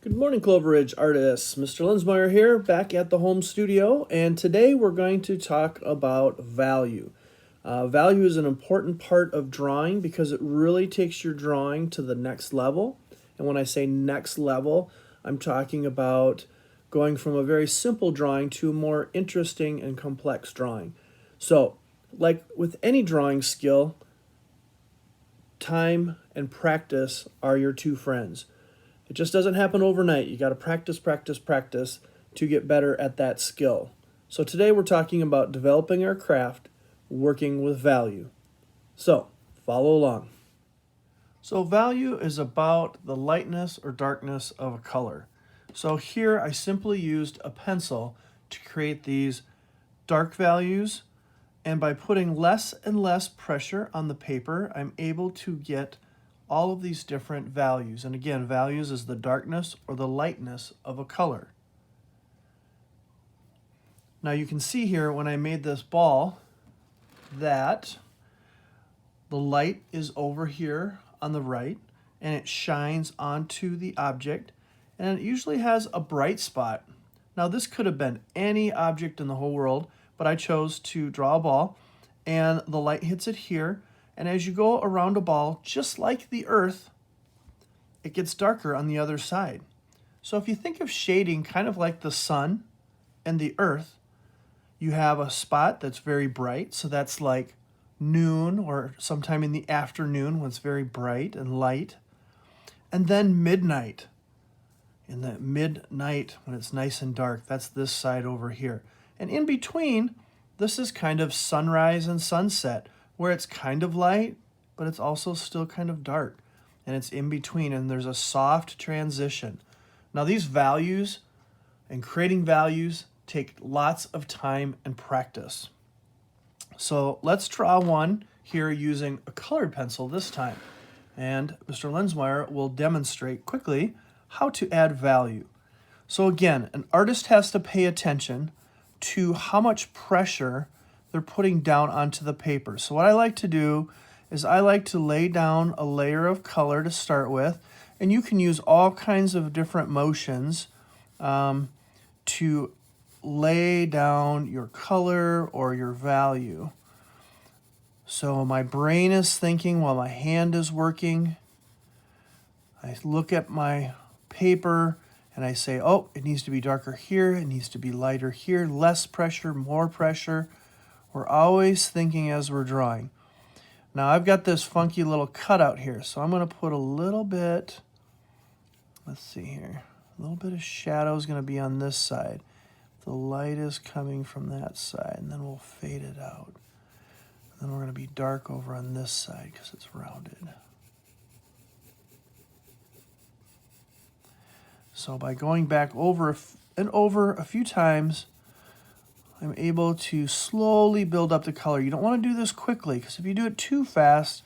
Good morning, Clover Ridge artists. Mr. Lenzmeier here, back at the home studio, and today we're going to talk about value. Value is an important part of drawing because it really takes your drawing to the next level. And when I say next level, I'm talking about going from a very simple drawing to a more interesting and complex drawing. So, like with any drawing skill, time and practice are your two friends. It just doesn't happen overnight. You got to practice, practice, practice to get better at that skill. So today we're talking about developing our craft, working with value. So follow along. So value is about the lightness or darkness of a color. So here I simply used a pencil to create these dark values, and by putting less and less pressure on the paper, I'm able to get all of these different values. And again, values is the darkness or the lightness of a color. Now you can see here when I made this ball that the light is over here on the right and it shines onto the object, and it usually has a bright spot. Now this could have been any object in the whole world, but I chose to draw a ball and the light hits it here. And as you go around a ball, just like the earth, it gets darker on the other side. So if you think of shading kind of like the sun and the earth, you have a spot that's very bright. So that's like noon or sometime in the afternoon when it's very bright and light. And then midnight. In the midnight when it's nice and dark, that's this side over here. And in between, this is kind of sunrise and sunset, where it's kind of light, but it's also still kind of dark. And it's in between, and there's a soft transition. Now these values and creating values take lots of time and practice. So let's draw one here using a colored pencil this time. And Mr. Lenzmeier will demonstrate quickly how to add value. So again, an artist has to pay attention to how much pressure they're putting down onto the paper. So what I like to do is I like to lay down a layer of color to start with, and you can use all kinds of different motions to lay down your color or your value. So my brain is thinking while my hand is working. I look at my paper and I say, oh, it needs to be darker here, it needs to be lighter here, less pressure, more pressure. We're always thinking as we're drawing. Now I've got this funky little cutout here, so I'm going to put a little bit, let's see here, a little bit of shadow is going to be on this side. The light is coming from that side, and then we'll fade it out. And then we're going to be dark over on this side because it's rounded. So by going back over and over a few times, I'm able to slowly build up the color. You don't want to do this quickly, because if you do it too fast,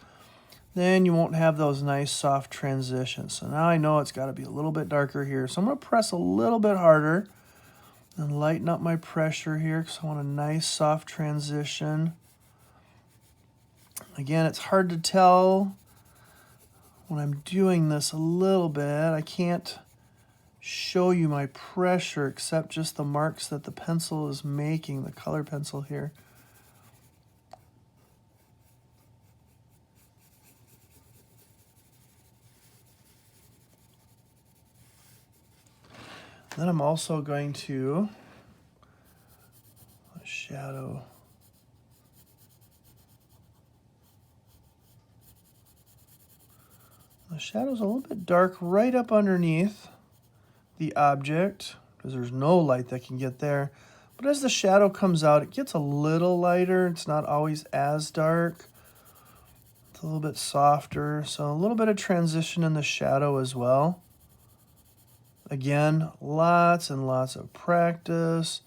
then you won't have those nice soft transitions. So now I know it's got to be a little bit darker here. So I'm going to press a little bit harder and lighten up my pressure here because I want a nice soft transition. Again, it's hard to tell when I'm doing this a little bit. I can't show you my pressure except just the marks that the pencil is making, the color pencil here. Then I'm also going to shadow. The shadow's a little bit dark right up underneath the object because there's no light that can get there. But as the shadow comes out, it gets a little lighter. It's not always as dark. It's a little bit softer. So a little bit of transition in the shadow as well. Again, lots and lots of practice.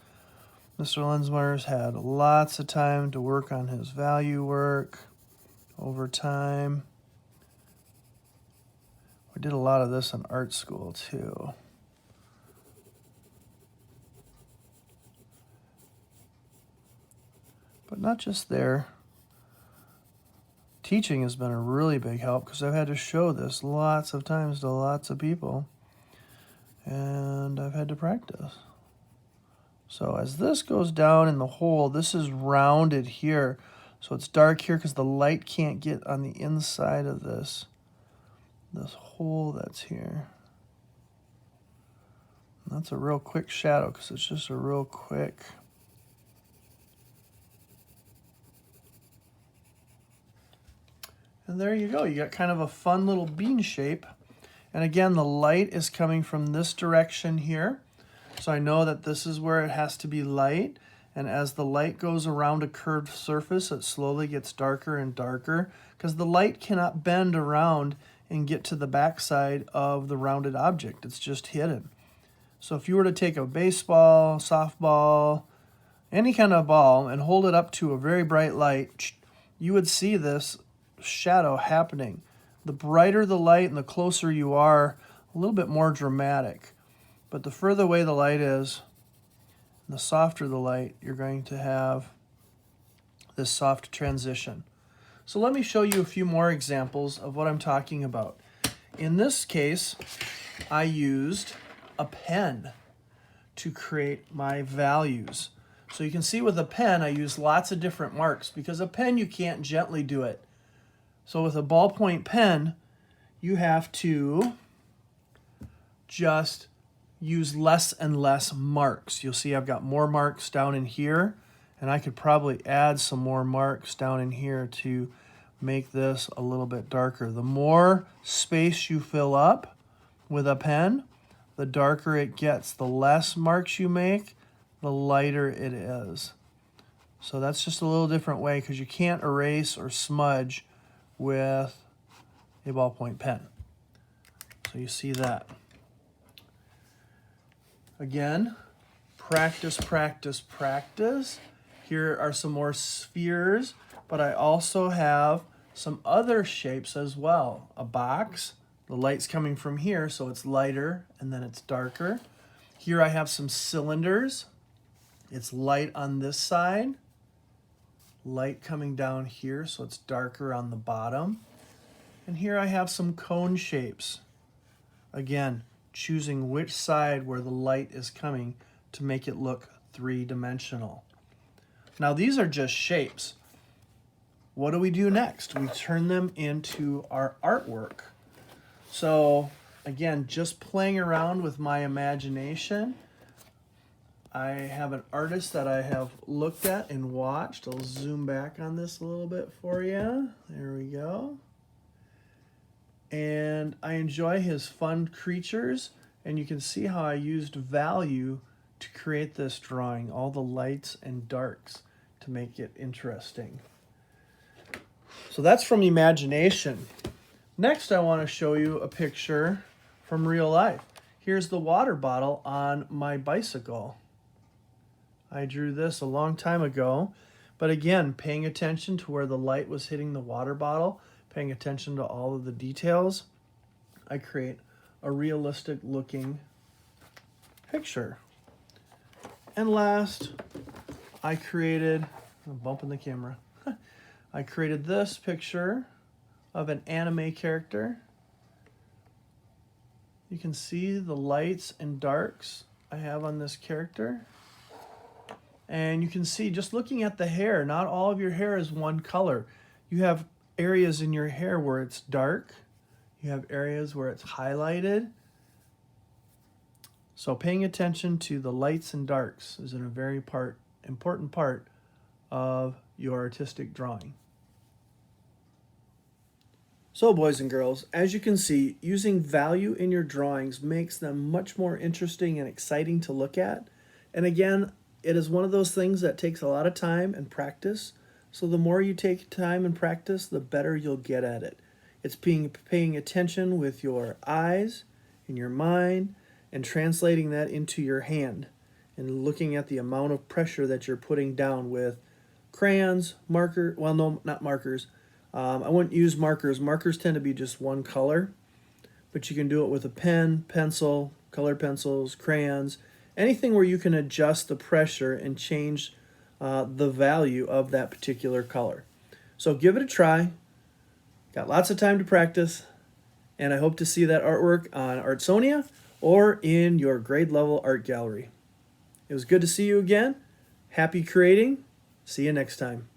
Mr. Lenzmeier's had lots of time to work on his value work over time. We did a lot of this in art school too. But not just there. Teaching has been a really big help because I've had to show this lots of times to lots of people. And I've had to practice. So as this goes down in the hole, this is rounded here. So it's dark here because the light can't get on the inside of this hole that's here. And that's a real quick shadow because it's just a real quick. And there you go. You got kind of a fun little bean shape. And again, the light is coming from this direction here. So I know that this is where it has to be light. And as the light goes around a curved surface, it slowly gets darker and darker because the light cannot bend around and get to the backside of the rounded object. It's just hidden. So if you were to take a baseball, softball, any kind of ball and hold it up to a very bright light, you would see this shadow happening. The brighter the light and the closer you are, a little bit more dramatic. But the further away the light is, the softer the light, you're going to have this soft transition. So let me show you a few more examples of what I'm talking about. In this case, I used a pen to create my values. So you can see with a pen, I use lots of different marks because a pen, you can't gently do it. So with a ballpoint pen, you have to just use less and less marks. You'll see I've got more marks down in here, and I could probably add some more marks down in here to make this a little bit darker. The more space you fill up with a pen, the darker it gets. The less marks you make, the lighter it is. So that's just a little different way because you can't erase or smudge with a ballpoint pen. So you see that. Again, practice, practice, practice. Here are some more spheres, but I also have some other shapes as well. A box, the light's coming from here, so it's lighter and then it's darker. Here I have some cylinders. It's light on this side, light coming down here, so it's darker on the bottom. And here I have some cone shapes. Again, choosing which side where the light is coming to make it look three-dimensional. Now these are just shapes. What do we do next? We turn them into our artwork. So again, just playing around with my imagination. I have an artist that I have looked at and watched. I'll zoom back on this a little bit for you. There we go. And I enjoy his fun creatures, and you can see how I used value to create this drawing, all the lights and darks to make it interesting. So that's from imagination. Next, I want to show you a picture from real life. Here's the water bottle on my bicycle. I drew this a long time ago, but again, paying attention to where the light was hitting the water bottle, paying attention to all of the details, I create a realistic looking picture. And last, I created, I'm bumping the camera, I created this picture of an anime character. You can see the lights and darks I have on this character. And you can see just looking at the hair, not all of your hair is one color. You have areas in your hair where it's dark. You have areas where it's highlighted. So paying attention to the lights and darks is a very important part of your artistic drawing. So boys and girls, as you can see, using value in your drawings makes them much more interesting and exciting to look at. And again, it is one of those things that takes a lot of time and practice. So the more you take time and practice, the better you'll get at it. It's paying attention with your eyes and your mind and translating that into your hand and looking at the amount of pressure that you're putting down with crayons, well, no, not markers. I wouldn't use markers. Markers tend to be just one color, but you can do it with a pen, pencil, colored pencils, crayons, anything where you can adjust the pressure and change the value of that particular color. So give it a try. Got lots of time to practice, and I hope to see that artwork on Artsonia or in your grade level art gallery. It was good to see you again. Happy creating. See you next time.